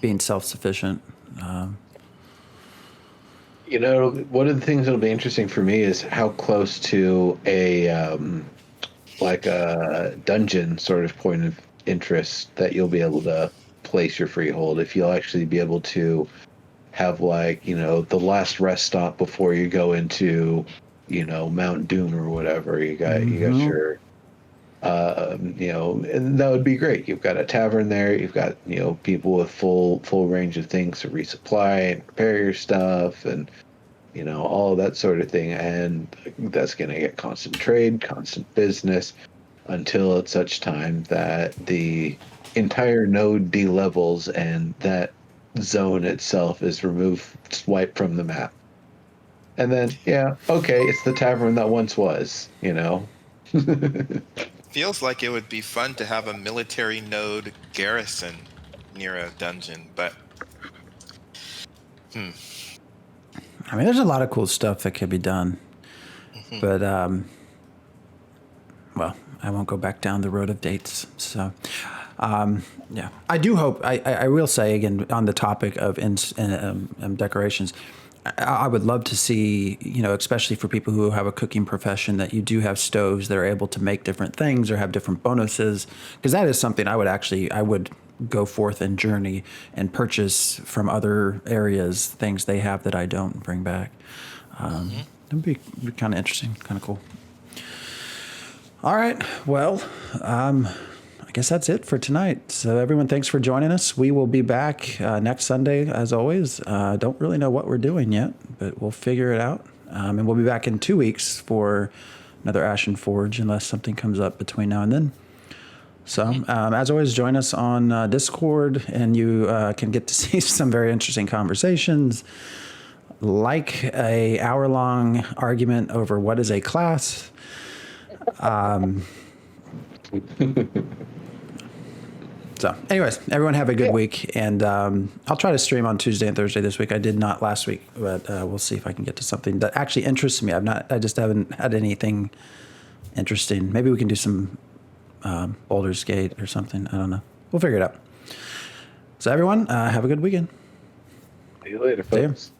being self-sufficient. One of the things that'll be interesting for me is how close to a like a dungeon sort of point of interest that you'll be able to place your freehold. If you'll actually be able to have the last rest stop before you go into Mount Doom or whatever. You got your and that would be great. You've got a tavern there. You've got people with full range of things to resupply and prepare your stuff and all of that sort of thing. And that's going to get constant trade, constant business until at such time that the entire node delevels and that zone itself is swiped from the map. And then, it's the tavern that once was, Feels like it would be fun to have a military node garrison near a dungeon, but I mean, there's a lot of cool stuff that could be done, but well, I won't go back down the road of dates. So, yeah, I do hope. I will say again on the topic of decorations. I would love to see, especially for people who have a cooking profession, that you do have stoves that are able to make different things or have different bonuses, because that is something I would go forth and journey and purchase from other areas, things they have that I don't, and bring back. That would be kind of interesting, kind of cool. All right, well, I guess that's it for tonight. So everyone, thanks for joining us. We will be back next Sunday, as always. Don't really know what we're doing yet, but we'll figure it out. And we'll be back in 2 weeks for another Ashen Forge, unless something comes up between now and then. So as always, join us on Discord, and you can get to see some very interesting conversations, like a hour-long argument over what is a class. So, anyways, everyone have a good week, and I'll try to stream on Tuesday and Thursday this week. I did not last week, but we'll see if I can get to something that actually interests me. I just haven't had anything interesting. Maybe we can do some Baldur's Gate or something. I don't know. We'll figure it out. So, everyone, have a good weekend. See you later, See ya. folks.